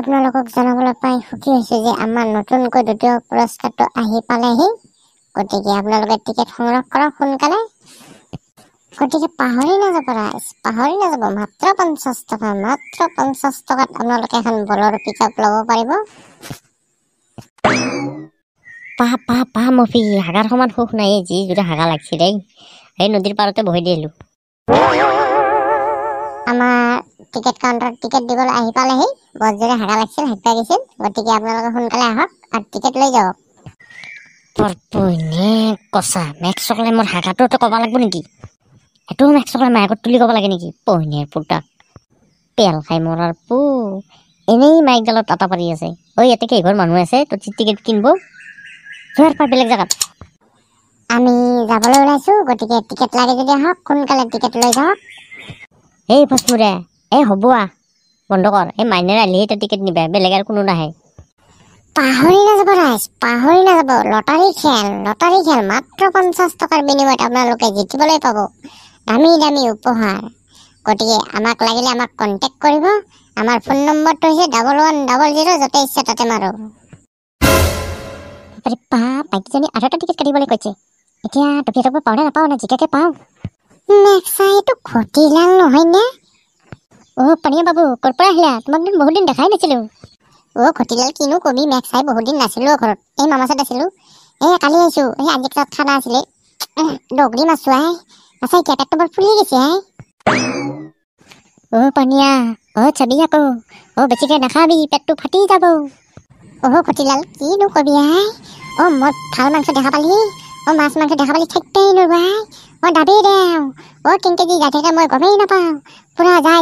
আপোনালোকক জনাবলৈ পাই সুখী হৈছো যে আমাৰ নতুনকৈ দ্বিতীয় পুৰস্কাৰটো আহি পালেহি। গতিকে আপোনালোকে টিকেট সংগ্ৰহ কৰক সোনকালে। গতিকে পাহৰি নাযাব ৰাইজ, পাহৰি নাযাব। মাত্ৰ 50 টকা, মাত্ৰ 50 টকাত আপোনালোকে এখন বলৰ পিকআপ ল'ব পাৰিব। পাহ মফি হাগাৰ সমান সুখ নাই। যি জোৰে হাগা লাগছি দেই। এই নদীৰ পাৰতে বহি দিলো। আমাৰ টিকেট কাউণ্টাৰত টিকেট দিবলৈ আহি পালেহি। বৰ জোৰে হাগা লাগিছিল, হাগ পাই গৈছিল। গতিকে আপোনালোকে সোনকালে আহক আৰু টিকেট লৈ যাওক। কচা মেক্স চকলে মোৰ হাগাটোতো ক'ব লাগিব নেকি? সেইটো মেক্স চকলে মায়েকত তুলি ক'ব লাগে নেকি? পহনীয়াৰ পুতাক তেল খাই মৰাৰ পু এনেই মাইকডালত আটা পাৰি আছে। ঐ ইয়াতে কেইঘৰ মানুহ আছে তোৰ টিকেট কিনিব যোৱাৰ পৰা বেলেগ জেগাত। আমি যাবলৈ ওলাইছো। গতিকে টিকেট লাগে যদি আহক, সোনকালে টিকেট লৈ যাওক। এই ফচমুৰে এই হ'ব বন্ধ কৰ। এই মাইনাৰ আহিলেহে এতিয়া টিকেট নিবা, বেলেগ আৰু কোনো নাহে। পাহৰি নাযাব ৰাইজ, পাহৰি নাযাব। লটাৰী খেল মাত্ৰ 50 টকাৰ বিনিময়ত আপোনালোকে জিকিবলৈ পাব দামী দামী উপহাৰ। গতিকে আমাক লাগিলে আমাক কণ্টেক্ট কৰিব। আমাৰ ফোন নম্বৰটো হৈছে 1100, য'তে ইচ্ছা তাতে মাৰো। বাইকজনী আৰু এটা টিকেট কাটিবলৈ কৈছে। এতিয়া টপিয়াটো পাওঁ নে নাপাওঁ নে জিকাকে পাওঁ। এইটো ঘটিলাল নহয় নে? পানীয়া বাবু ক'ৰ পৰা আহিলা? তোমাক বহুত দিন দেখাই নাছিলো। ঘটিলাল কিনো কবি, মেঘচাই বহুত দিন নাছিলো ঘৰত। এই মামাচাত আছিলো। কালি আহিছো। আজি তাত খানা আছিলে। ডগৰি মাছো আচ্ছা এতিয়া পেটটো বৰ ফুলি গৈছে পানীয়া চাবি আকৌ। বেছিকে নাখাবি, পেটটো ফাটি যাব। ঘটিলাল কিনো কবি মই ভাল মাংস দেখা পালি। মাছ মাংস দেখা পালি থাকিবই নোৱাৰো দাবি দেও। কেনেকে দি যাই থাকে মই গমেই নাপাওঁ। পুৰা যায়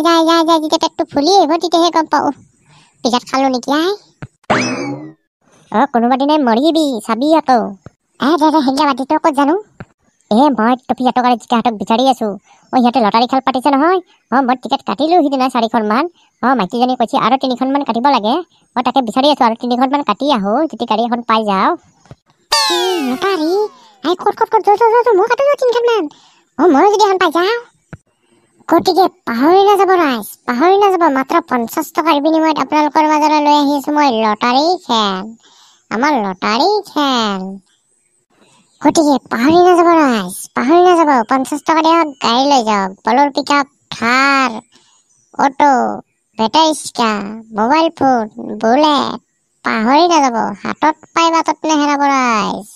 যেতিয়া পেটটো ফুলি আহিব তেতিয়াহে গম পাওঁ পিছত খালো নেকি কোনোবা দিনাই মৰিবি, চাবি আকৌ। সেইগিলা বাতি তই ক'ত জানো? মই টপিহঁতক আৰু জিকাহঁতক বিচাৰি আছো। সিহঁতে লটাৰী খেল পাতিছে নহয়। মই টিকেট কাটিলো সিদিনা 4খন। মাইকীজনী কৈছে আৰু 3খন কাটিব লাগে। তাকে বিচাৰি আছো আৰু 3খন কাটি আহো যদি গাড়ী এখন পাই যাওঁ। লটাৰী ক'ত মই কাটো 3খন। মই যদি এখন পাই যাওঁ। গতিকে পাহৰি নাযাব ৰাইজ, পাহৰি নাযাব। মাত্ৰ 50 টকাৰ বিনিময়ত আপোনালোকৰ মাজলৈ লৈ আহিছো মই লটাৰী খেল। আমাৰ লটাৰী খেল। গতিকে পাহৰি নাযাব ৰাইজ, পাহৰি নাযাব। 50 টকা দিয়ক, গাড়ী লৈ যাওক। বলৰ pickup, Thar, auto, battery rickshaw, mobile phone, bullet. পাহৰি নাযাব। হাতত পাই বাটত নেহেৰাব ৰাইজ।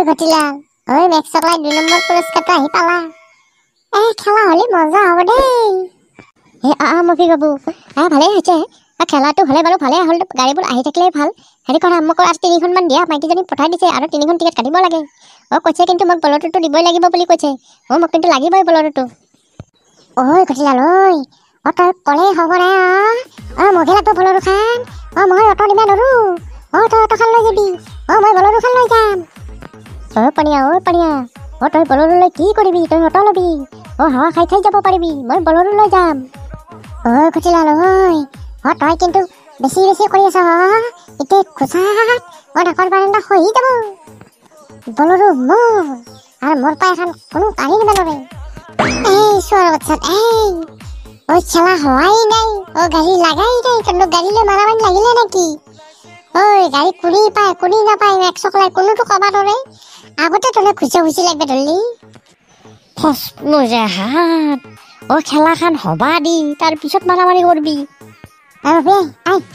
ঘটিলাল, মেক্স চকলাই 2 নম্বৰ পুৰস্কাৰটো আহি পালা। খেলা হলে মজা হ'ব দেই। মফি বাবু ভালে হৈছে। খেলাটো হ'লে বাৰু ভালে হ'ল। গাড়ীবোৰ আহি থাকিলেই ভাল। হেৰি কৰা মোক আৰু 3খন দিয়া। মাইকীজনী পঠাই দিছে আৰু 3খন টিকেট কাটিব লাগে। কৈছে কিন্তু মোক বলৰটোতো দিবই লাগিব বুলি কৈছে। মোক কিন্তু লাগিবই বলৰটো। ঘটিলাল তই ক'লেই হ'ব নে? মহিলা তো বলৰো খান। মই অটো দিব নোৱাৰো। তই অটোখন লৈ যাবি। মই বলৰোখন লৈ যাম। পানীয়া তই বলৰো লৈ কি কৰিবি? তই অটো লবি। হাৱা খাই যাব পাৰিবি। মই বলৰো লৈ যাম। ঘটিলাল তই কিন্তু বেছি কৰি আছ। এতিয়া খোচাত ডাকৰ বাৰান্দা খহি যাব। বলৰো মোৰ আৰু মোৰ পাই এখন কোনো কাঢ়ি নিব নোৱাৰে। চোৱাৰ বাচ্চাত খেলা হোৱাই নাই। গাড়ী লাগাই নাই। তই গাড়ী লৈ মাৰামাৰি লাগিলে নেকি? গাড়ী কোনি পায় কোনি নাপায় মেক্স চকলাই কোনোতো কবা নোৱাৰে। আগতে তলে খুচি লাগবে ধৰলি। খেলাখান হবা দি তাৰ পিছত মাৰামাৰি কৰবি।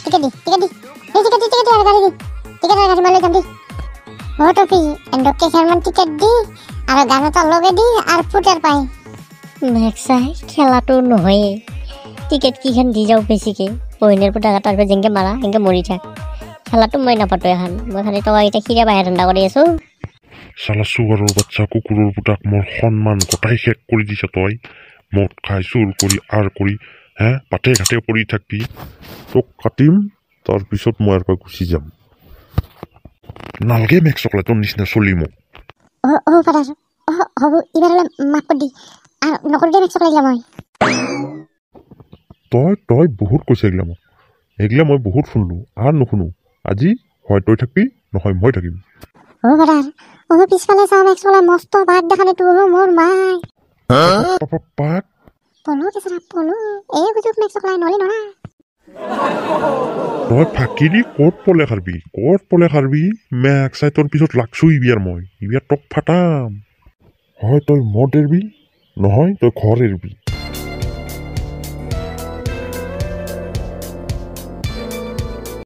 টিকেট দি গাড়ী মালৈ যাম দি। টপি এণ্ডকে খেলমান টিকেট দি আৰু গান এটা লগে দি আৰু ফুটাৰ পাই মেক্সাই খেলাটো নহয়ে। টিকেট কিখান দি যাওঁ বেছিকে। পহিনীৰ পুতাক তাৰ যেনেকে মাৰা সেনেকে মৰি থাক। খেলাটো মই নাপাতো এখন। মই খালি টকা এতিয়া খিৰা বাহিৰ ধান্দা কৰি আছো। চালা চুগাৰৰ বাচ্চা কুকুৰৰ পুতাক মোৰ সন্মান গোটাই শেষ কৰি দিছ তই। মদ খাই চুৰ কৰি কৰি পাতে ঘাটে পৰি থাকবি। তোক কাটিম তাৰপিছত মই ইয়াৰ পৰা গুচি যাম। নালগে মেক্স চকলাই তোৰ নিচিনা চলি মোক। হ'ব ইবাৰ মাত দি নকৰো দে মেক্স চকলাই মই। তই বহুত কৈছে এইগিলা মোক। এইগিলা মই বহুত শুনলো আৰু নুশুনো। আজি হয় তই থাকবি, নহয় মই থাকিম। পিছফালে চাওঁ মেক্স চকলাই মস্ত বাঘ দেখানে তোৰ মোৰ মাই। পাক পলো এই সুযোগ মেক্স চকলাই নলি নৰা। তই ফাঁকি দি ক'ত পলে খাৰবি মেক চাই তোৰ পিছত লাগছো ইবিয়াৰ মই ইবিয়াৰ তোক ফাটাম হয় তই মদ এৰবি নহয় তই ঘৰ এৰবি